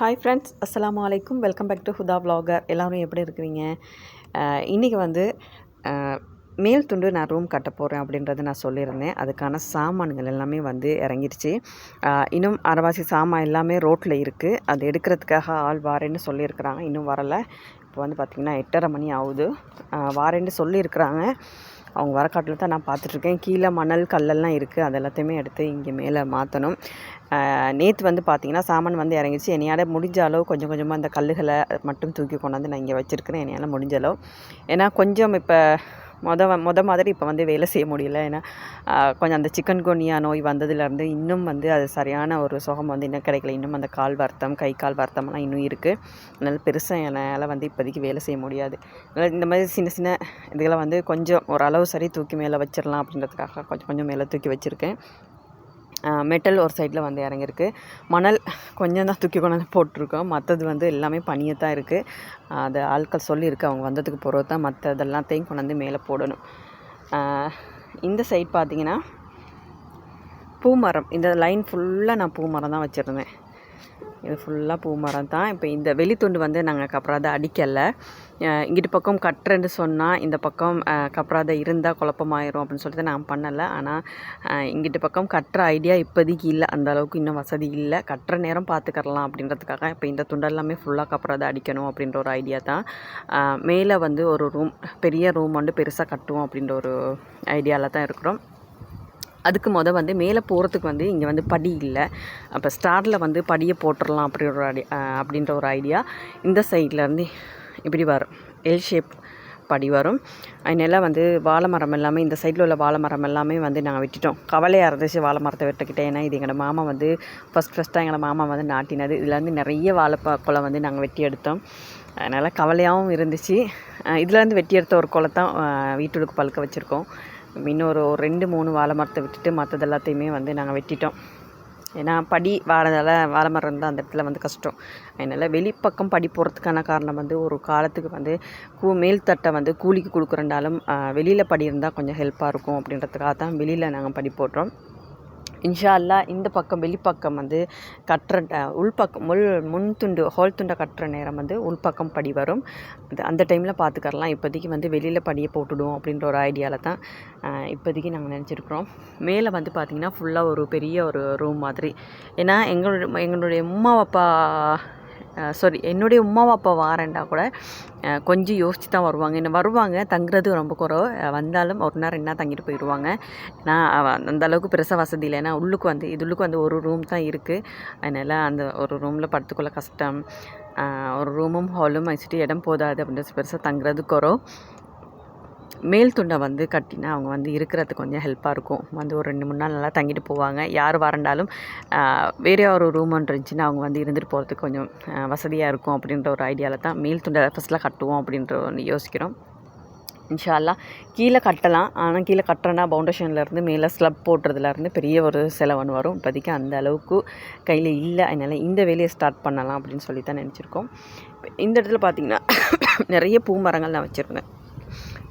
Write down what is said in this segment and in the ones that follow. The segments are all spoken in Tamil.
ஹாய் ஃப்ரெண்ட்ஸ், அஸ்ஸலாமு அலைக்கும். Welcome back to Huda vlogger. எல்லோரும் எப்படி இருக்கிறீங்க? இன்றைக்கி வந்து மேல் துண்டு நான் ரூம் கட்ட போகிறேன் அப்படின்றத நான் சொல்லியிருந்தேன். அதுக்கான சாமான்கள் எல்லாமே வந்து இறங்கிடுச்சு. இன்னும் அரைவாசி சாமான் எல்லாமே ரோட்டில் இருக்குது. அது எடுக்கிறதுக்காக ஆள் வாரேன்னு சொல்லியிருக்கிறாங்க. இன்னும் வரலை. இப்போ வந்து பார்த்திங்கன்னா 8:30 மணி ஆகுது. வாரேன்னு சொல்லியிருக்கிறாங்க. அவங்க வர காட்டில் தான் நான் பார்த்துட்ருக்கேன். கீழே மணல் கல்லெல்லாம் இருக்குது. அது எல்லாத்தையுமே எடுத்து இங்கே மேலே மாற்றணும். நேற்று வந்து பார்த்திங்கன்னா சாமான் வந்து இறங்கிடுச்சு. என்னையால் முடிஞ்ச அளவு கொஞ்சம் கொஞ்சமாக அந்த கல்லுகளை மட்டும் தூக்கி கொண்டாந்து நான் இங்கே வச்சுருக்கிறேன். என்னையால் முடிஞ்ச அளவு. ஏன்னா கொஞ்சம் இப்போ மாதிரி இப்போ வந்து வேலை செய்ய முடியல. ஏன்னா கொஞ்சம் அந்த சிக்கன் குனியா நோய் வந்ததுலேருந்து இன்னும் வந்து அது சரியான ஒரு சுகம் வந்து இன்னும் கிடைக்கல. இன்னும் அந்த கால் வருத்தம், கை கால் வருத்தம்லாம் இன்னும் இருக்குது. அதனால் பெருசாக என்னால் வந்து இப்போதைக்கு வேலை செய்ய முடியாது. அதனால் இந்த மாதிரி சின்ன சின்ன இதுகளை வந்து கொஞ்சம் ஓரளவு சரி தூக்கி மேலே வச்சிடலாம் அப்படின்றதுக்காக கொஞ்சம் கொஞ்சம் மேலே தூக்கி வச்சுருக்கேன். மெட்டல் ஒரு சைடில் வந்து இறங்கியிருக்கு. மணல் கொஞ்சம் தான் தூக்கி கொண்டாந்து போட்டிருக்கோம். மற்றது வந்து எல்லாமே பனியாக தான் இருக்குது. அது ஆட்கள் சொல்லியிருக்கு, அவங்க வந்ததுக்கு பிறகு தான் மற்ற இதெல்லாத்தையும் கொண்டாந்து மேலே போடணும். இந்த சைட் பார்த்திங்கன்னா பூமரம், இந்த லைன் ஃபுல்லாக நான் பூமரம் தான் வச்சுருந்தேன். இது ஃபுல்லாக பூமரம் தான். இப்போ இந்த வெளித்துண்டு வந்து நாங்கள் கப்பராத அடிக்கலை. இங்கிட்டு பக்கம் கட்டுறேன்னு சொன்னால் இந்த பக்கம் கப்பராத இருந்தால் குழப்பமாயிரும் அப்படின்னு சொல்லிட்டு நான் பண்ணலை. ஆனால் இங்கிட்டு பக்கம் கட்டுற ஐடியா இப்போதைக்கு இல்லை. அந்த அளவுக்கு இன்னும் வசதி இல்லை. கட்டுற நேரம் பார்த்துக்கறலாம் அப்படின்றதுக்காக இப்போ இந்த துண்டெல்லாமே ஃபுல்லாக கப்பராத அடிக்கணும் அப்படின்ற ஒரு ஐடியா தான். மேலே வந்து ஒரு ரூம், பெரிய ரூம் வந்து பெருசாக கட்டுவோம் அப்படின்ற ஒரு ஐடியாவில் தான் இருக்கிறோம். அதுக்கு வந்து மேலே போகிறதுக்கு வந்து இங்கே வந்து படி இல்லை. அப்போ ஸ்டாரில் வந்து படியை போட்டுடலாம் அப்படின்ற ஒரு ஐடியா. இந்த சைட்லேருந்து இப்படி வரும், எல் ஷேப் படி வரும். அதனால வந்து வாழை மரம் எல்லாமே, இந்த சைடில் உள்ள வாழை மரம் எல்லாமே வந்து நாங்கள் வெட்டிட்டோம். கவலையாக இருந்துச்சு வாழை மரத்தை வெட்டிக்கிட்டேன். ஏன்னா இது எங்களோட மாமா வந்து ஃபஸ்ட்டாக எங்களோட மாமா வந்து நாட்டினது. இதில் வந்து நிறைய வாழைப்பழம் வந்து நாங்கள் வெட்டி எடுத்தோம். அதனால் கவலையாகவும் இருந்துச்சு. இதுலேருந்து வெட்டி எடுத்த ஒரு குளத்தான் வீட்டுக்கு பழுக்க வச்சுருக்கோம். இன்னொரு 2-3 வாழை மரத்தை விட்டுட்டு மற்றது எல்லாத்தையுமே வந்து நாங்கள் வெட்டிட்டோம். ஏன்னா படி வாழை மரம் இருந்தால் அந்த இடத்துல வந்து கஷ்டம். அதனால் வெளிப்பக்கம் படி போகிறதுக்கான காரணம் வந்து ஒரு காலத்துக்கு வந்து மேல் தட்டை வந்து கூலிக்கு கொடுக்குறனாலும் வெளியில் படி இருந்தால் கொஞ்சம் ஹெல்ப்பாக இருக்கும் அப்படின்றதுக்காக தான் வெளியில் நாங்கள் படி போடுறோம். இன்ஷா அல்லாஹ் இந்த பக்கம் வெளிப்பக்கம் வந்து கட்டுற உள்பக்கம் முன் துண்டு ஹோல் துண்டை கட்டுற நேரம் வந்து உள்பக்கம் படி வரும். அந்த டைமில் பார்த்துக்கறலாம். இப்போதைக்கு வந்து வெளியில் படியை போட்டுடுவோம் அப்படின்ற ஒரு ஐடியாவில் தான் இப்போதைக்கு நாங்கள் நினச்சிருக்கிறோம். மேலே வந்து பார்த்திங்கன்னா ஃபுல்லாக ஒரு பெரிய ஒரு ரூம் மாதிரி. ஏன்னா எங்களுடைய என்னுடைய உம்மாவை அப்பா வாரேன்டா கூட கொஞ்சம் யோசித்து தான் வருவாங்க. என்ன வருவாங்க, தங்குறது ரொம்ப குறைவு. வந்தாலும் ஒரு நேரம் என்ன தங்கிட்டு போயிடுவாங்க. ஏன்னா அந்தளவுக்கு பெருசாக வசதி இல்லை. ஏன்னா உள்ளுக்கு வந்து ஒரு ரூம் தான் இருக்குது. அதனால் அந்த ஒரு ரூமில் படுத்துக்கொள்ள கஷ்டம். ஒரு ரூமும் ஹாலும் வச்சுட்டு இடம் போதாது அப்படின்றது பெருசாக தங்குறது குறைவு. மேல் துண்டை வந்து கட்டினா அவங்க வந்து இருக்கிறதுக்கு கொஞ்சம் ஹெல்ப்பாக இருக்கும். வந்து ஒரு 2-3 நாள் நல்லா தங்கிட்டு போவாங்க. யார் வரண்டாலும் வேறு ஒரு ரூம் ஒன்று இருந்துச்சுன்னா அவங்க வந்து இருந்துட்டு போகிறதுக்கு கொஞ்சம் வசதியாக இருக்கும் அப்படின்ற ஒரு ஐடியாவில் தான் மேல் துண்டை ஃபஸ்ட்டில் கட்டுவோம் அப்படின்ற ஒன்று யோசிக்கிறோம். இன்ஷா அல்லாஹ் கீழே கட்டலாம். ஆனால் கீழே கட்டுறேன்னா பவுண்டேஷன்லேருந்து மேலே ஸ்லப் போட்டுறதுலேருந்து பெரிய ஒரு செலவுன்னு வரும். இப்போதைக்கு அந்த அளவுக்கு கையில் இல்லை. அதனால் இந்த வேலையை ஸ்டார்ட் பண்ணலாம் அப்படின்னு சொல்லி தான் நினச்சிருக்கோம். இந்த இடத்துல பார்த்திங்கன்னா நிறைய பூ மரங்கள் நான் வச்சுருந்தேன்.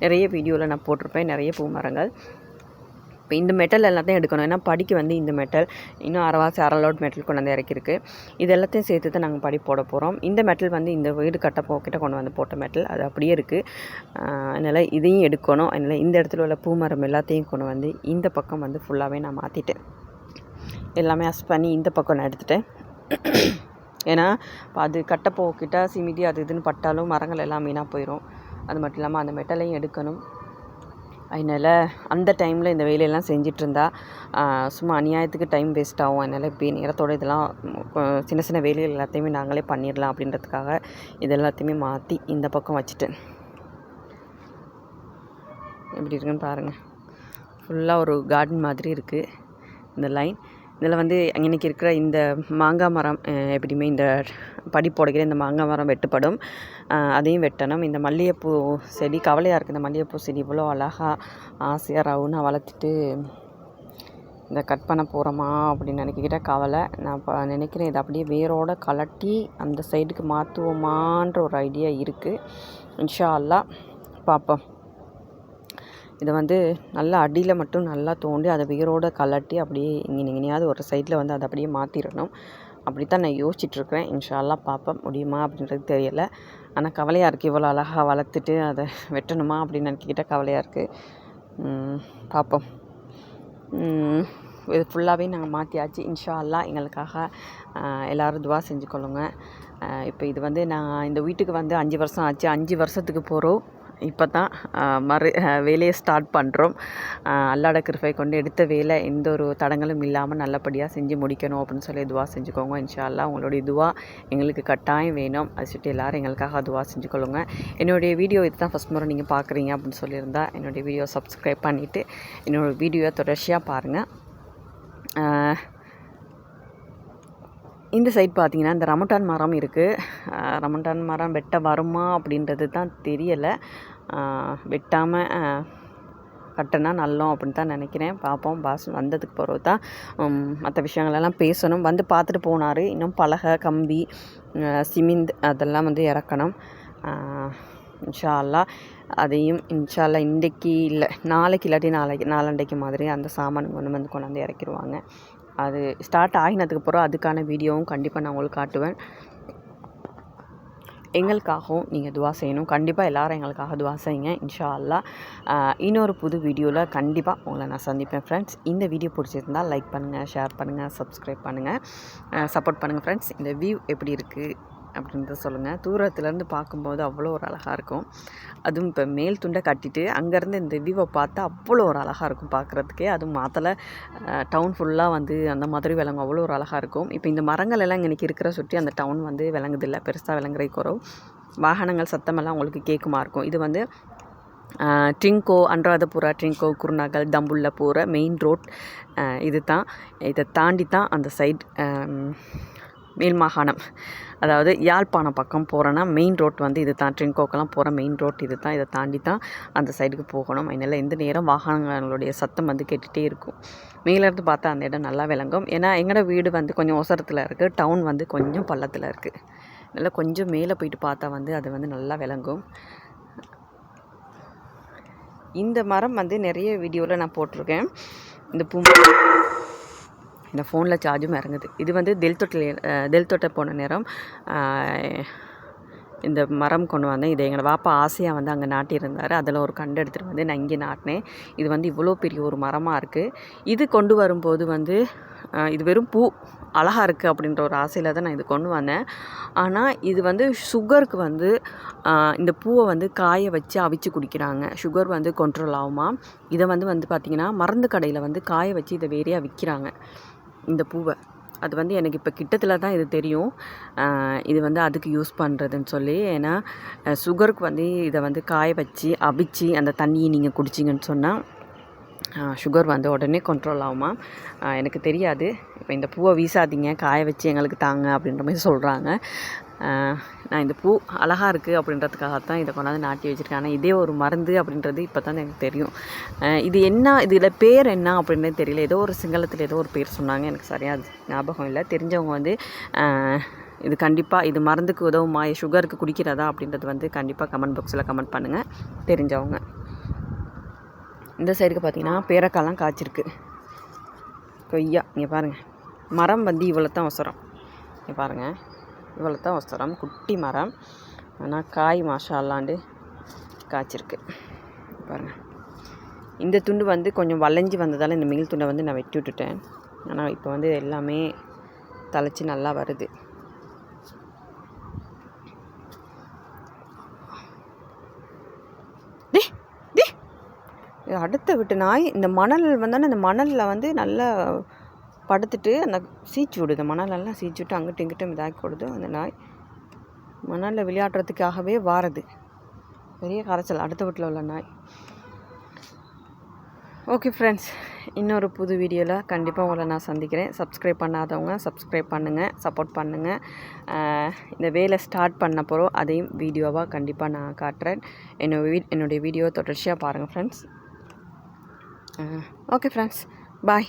நிறைய வீடியோவில் நான் போட்டிருப்பேன். நிறைய பூ மரங்கள். இப்போ இந்த மெட்டல் எல்லாத்தையும் எடுக்கணும். ஏன்னா படிக்கு வந்து இந்த மெட்டல் இன்னும் அரை லோட் மெட்டல் கொண்டு வந்து இறக்கிருக்கு. இது எல்லாத்தையும் சேர்த்து தான் நாங்கள் படி போட போகிறோம். இந்த மெட்டல் வந்து இந்த வீடு கட்ட போக்கிட்ட கொண்டு வந்து போட்ட மெட்டல், அது அப்படியே இருக்குது. அதனால் இதையும் எடுக்கணும். அதனால் இந்த இடத்துல உள்ள பூ மரம் எல்லாத்தையும் கொண்டு வந்து இந்த பக்கம் வந்து ஃபுல்லாகவே நான் மாற்றிட்டேன். எல்லாமே அஸ் பண்ணி இந்த பக்கம் நான் எடுத்துட்டேன். ஏன்னா அது கட்ட போக்கிட்ட சிமிதி அது இதுன்னு பட்டாலும் மரங்கள் எல்லாம் வீணாக போயிடும். அது மட்டும் இல்லாமல் அந்த மெட்டலையும் எடுக்கணும். அதனால் அந்த டைமில் இந்த வேலையெல்லாம் செஞ்சிட்ருந்தா சும்மா அநியாயத்துக்கு டைம் வேஸ்ட் ஆகும். அதனால் இப்போ நேரத்தோடு இதெல்லாம் சின்ன சின்ன வேலைகள் எல்லாத்தையுமே நாங்களே பண்ணிடலாம் அப்படின்றதுக்காக இது எல்லாத்தையுமே மாற்றி இந்த பக்கம் வச்சுட்டேன். எப்படி இருக்குன்னு பாருங்கள். ஃபுல்லாக ஒரு கார்டன் மாதிரி இருக்குது இந்த லைன். இதில் வந்து இன்றைக்கி இருக்கிற இந்த மாங்காய் மரம் எப்படியுமே இந்த படி போடுகிற இந்த மாங்காய் மரம் வெட்டுப்படும். அதையும் வெட்டணும். இந்த மல்லிகைப்பூ செடி கவலையாக இருக்குது. இந்த மல்லிகைப்பூ செடி இவ்வளோ அழகாக ஆசையாக ரவுனாக வளர்த்துட்டு இந்த கட் பண்ண போகிறோமா அப்படின்னு நினைக்கிட்ட கவலை. நான் இப்போ நினைக்கிறேன் இதை அப்படியே வேரோடு கலட்டி அந்த சைடுக்கு மாற்றுவோமான்ற ஒரு ஐடியா இருக்குது. இன்ஷா அல்லாஹ் பார்ப்போம். இதை வந்து நல்லா அடியில் மட்டும் நல்லா தோண்டி அதை வேரோடு கலட்டி அப்படியே இங்கேயாவது ஒரு சைடில் வந்து அதை அப்படியே மாற்றிடணும். அப்படி தான் நான் யோசிச்சுட்ருக்கிறேன். இன்ஷா அல்லாஹ் பார்ப்போம் முடியுமா அப்படின்றது தெரியலை. ஆனால் கவலையாக இருக்குது, இவ்வளோ அழகாக வளர்த்துட்டு அதை வெட்டணுமா அப்படின்னு நினைக்கிட்ட கவலையாக இருக்குது. பார்ப்போம். இது ஃபுல்லாகவே நாங்கள் மாற்றியாச்சு. இன்ஷா அல்லாஹ் எங்களுக்காக எல்லோரும் துவா செஞ்சுக்கொள்ளுங்க. இப்போ இது வந்து நான் இந்த வீட்டுக்கு வந்து 5 வருஷம் ஆச்சு. 5 வருஷத்துக்கு போகிறோம். இப்போ தான் வேலையை ஸ்டார்ட் பண்ணுறோம். அல்லாஹ்வோட கிருபை கொண்டு எடுத்த வேலை எந்த ஒரு தடங்களும் இல்லாமல் நல்லபடியாக செஞ்சு முடிக்கணும் அப்படின்னு சொல்லி துவா செஞ்சுக்கோங்க. இன்ஷா அல்லாஹ் உங்களுடைய துவா எங்களுக்கு கட்டாயம் வேணும். அது சொல்லிட்டு எல்லோரும் எங்களுக்காக துவா செஞ்சுக்கொள்ளுங்க. என்னுடைய வீடியோ இது தான் ஃபஸ்ட் முறை நீங்கள் பார்க்குறீங்க அப்படின்னு சொல்லியிருந்தா என்னுடைய வீடியோ சப்ஸ்கிரைப் பண்ணிவிட்டு என்னோடய வீடியோவை தொடர்ச்சியாக பாருங்கள். இந்த சைட் பார்த்திங்கன்னா இந்த ரமட்டான் மரம் இருக்குது. ரமட்டான் மரம் வெட்ட வருமா அப்படின்றது தான் தெரியலை. வெட்டாமல் கட்டினா நல்லோம் அப்படின்னு தான் நினைக்கிறேன். பார்ப்போம். பாஸ் வந்ததுக்கு பிறகு தான் மற்ற விஷயங்களெல்லாம் பேசணும். வந்து பார்த்துட்டு போனார். இன்னும் பலகை, கம்பி, சிமெண்ட் அதெல்லாம் வந்து இறக்கணும். இன்ஷா அல்லாஹ் அதையும் இன்ஷா அல்லாஹ் இன்றைக்கி இல்லை நாளைக்கு இல்லாட்டி நாளண்டைக்கு மாதிரி அந்த சாமான் கொண்டாந்து இறக்கிடுவாங்க. அது ஸ்டார்ட் ஆகினதுக்கு அப்புறம் அதுக்கான வீடியோவும் கண்டிப்பாக நான் உங்களுக்கு காட்டுவேன். எங்களுக்காகவும் நீங்கள் துவா செய்யணும். கண்டிப்பாக எல்லோரும் எங்களுக்காக துவா செய்யுங்க. இன்ஷா அல்லாஹ் இன்னொரு புது வீடியோவில் கண்டிப்பாக உங்களை நான் சந்திப்பேன் ஃப்ரெண்ட்ஸ். இந்த வீடியோ பிடிச்சிருந்தால் லைக் பண்ணுங்கள், ஷேர் பண்ணுங்கள், சப்ஸ்கிரைப் பண்ணுங்கள், சப்போர்ட் பண்ணுங்கள் ஃப்ரெண்ட்ஸ். இந்த வியூ எப்படி இருக்குது அப்படின்றத சொல்லுங்கள். தூரத்துலேருந்து பார்க்கும்போது அவ்வளோ ஒரு அழகாக இருக்கும். அதுவும் இப்போ மேல் துண்டை கட்டிட்டு அங்கேருந்து இந்த வியூவை பார்த்தா அவ்வளோ ஒரு அழகாக இருக்கும் பார்க்குறதுக்கே. அதுவும் மாத்தலை டவுன் ஃபுல்லாக வந்து அந்த மாதிரி விளங்கும். அவ்வளோ ஒரு அழகாக இருக்கும். இப்போ இந்த மரங்கள் எல்லாம் இன்றைக்கி இருக்கிற சுற்றி அந்த டவுன் வந்து விளங்குதில்லை. பெருசாக விளங்குற குறவு. வாகனங்கள் சத்தமெல்லாம் உங்களுக்கு கேட்குமா இருக்கும். இது வந்து ட்ரிங்கோ, அனுராதபுரா, ட்ரிங்கோ, குருநாகல், தம்புல்ல போகிற மெயின் ரோட் இது தான். இதை தாண்டி தான் அந்த சைட் மேல் மாகாணம், அதாவது யாழ்ப்பாணம் பக்கம் போகிறோன்னா மெயின் ரோட் வந்து இது தான். ட்ரிங்கோக்கெல்லாம் போகிற மெயின் ரோட் இது தான். இதை தாண்டி தான் அந்த சைடுக்கு போகணும். அதனால் எந்த நேரம் வாகனங்களுடைய சத்தம் வந்து கேட்டுகிட்டே இருக்கும். மேலேருந்து பார்த்தா அந்த இடம் நல்லா விளங்கும். ஏன்னா எங்களோட வீடு வந்து கொஞ்சம் ஒசரத்தில் இருக்குது, டவுன் வந்து கொஞ்சம் பள்ளத்தில் இருக்குது. அதனால் கொஞ்சம் மேலே போயிட்டு பார்த்தா வந்து அது வந்து நல்லா விளங்கும். இந்த மரம் வந்து நிறைய வீடியோவில் நான் போட்டிருக்கேன். இந்த இந்த ஃபோனில் சார்ஜும் இறங்குது. இது வந்து தெல்தொட்டை போன நேரம் இந்த மரம் கொண்டு வந்தேன். இதை எங்கள் வாப்பா ஆசையாக வந்து அங்கே நாட்டியிருந்தார். அதில் ஒரு கண்டு எடுத்துகிட்டு வந்து நான் இங்கே நாட்டினேன். இது வந்து இவ்வளோ பெரிய ஒரு மரமாக இருக்குது. இது கொண்டு வரும்போது வந்து இது வெறும் பூ அழகாக இருக்குது அப்படின்ற ஒரு ஆசையில் தான் நான் இது கொண்டு வந்தேன். ஆனால் இது வந்து சுகருக்கு வந்து இந்த பூவை வந்து காய வச்சு அவிச்சு குடிக்கிறாங்க. சுகர் வந்து கண்ட்ரோல் ஆகுமா. இதை வந்து பார்த்திங்கன்னா மருந்து கடையில் வந்து காய வச்சு இதை வேறையாக விற்கிறாங்க இந்த பூவை. அது வந்து எனக்கு இப்போ கிட்டத்தில் தான் இது தெரியும். இது வந்து அதுக்கு யூஸ் பண்ணுறதுன்னு சொல்லி. ஏன்னா சுகருக்கு வந்து இதை வந்து காய வச்சு அவிச்சு அந்த தண்ணியை நீங்கள் குடிச்சிங்கன்னு சொன்னால் சுகர் வந்து உடனே கண்ட்ரோல் ஆகுமா. எனக்கு தெரியாது. இப்போ இந்த பூவை வீசாதீங்க, காய வச்சு எங்களுக்கு தாங்க அப்படின்ற மாதிரி சொல்கிறாங்க. நான் இந்த பூ அழகாக இருக்குது அப்படின்றதுக்காகத்தான் இதை கொண்டாந்து நாட்டி வச்சுருக்கேன். ஆனால் இதே ஒரு மருந்து அப்படின்றது இப்போ தான் எனக்கு தெரியும். இது என்ன, இதில் பேர் என்ன அப்படின்றது தெரியல. ஏதோ ஒரு சிங்களத்தில் ஏதோ ஒரு பேர் சொன்னாங்க, எனக்கு சரியாக ஞாபகம் இல்லை. தெரிஞ்சவங்க வந்து இது கண்டிப்பாக இது மருந்துக்கு உதவுமா, சுகருக்கு குடிக்கிறதா அப்படின்றது வந்து கண்டிப்பாக கமெண்ட் பாக்ஸில் கமெண்ட் பண்ணுங்கள் தெரிஞ்சவங்க. இந்த சைடுக்கு பார்த்திங்கன்னா பேரக்காலாம் காய்ச்சிருக்கு. கொய்யா இங்கே பாருங்கள். மரம் வந்து இவ்வளோ தான் அவசரம். இங்கே பாருங்கள், இவ்வளோ தான் அவசரம். குட்டி மரம், ஆனால் காய் மாஷா அல்லாண்டு காய்ச்சிருக்கு பாருங்கள். இந்த துண்டு வந்து கொஞ்சம் வளைஞ்சி வந்ததால் இந்த மேல் துண்டை வந்து நான் வெட்டி விட்டுட்டேன். ஆனால் இப்போ வந்து எல்லாமே தழைச்சி நல்லா வருது. அடுத்த விட்டு நாய் இந்த மணல் வந்தானே, இந்த மணலில் வந்து நல்லா படுத்துட்டு அந்த சீச்சு விடுது. மணலெல்லாம் சீச்சு விட்டு அங்கிட்டும் இங்கிட்டும் இதாக்கி கொடுது. அந்த நாய் மணலில் விளையாடுறதுக்காகவே வாரது. பெரிய கரைச்சல் அடுத்த வீட்டில் உள்ள நாய். ஓகே ஃப்ரெண்ட்ஸ், இன்னொரு புது வீடியோவில் கண்டிப்பாக உங்களை நான் சந்திக்கிறேன். சப்ஸ்கிரைப் பண்ணாதவங்க சப்ஸ்கிரைப் பண்ணுங்கள், சப்போர்ட் பண்ணுங்கள். இந்த வேலை ஸ்டார்ட் பண்ண போகிறோம் அதையும் வீடியோவாக கண்டிப்பாக நான் காட்டுறேன். என்னுடைய வீடியோவை தொடர்ச்சியாக பாருங்கள் ஃப்ரெண்ட்ஸ். ஓகே ஃப்ரெண்ட்ஸ், பாய்.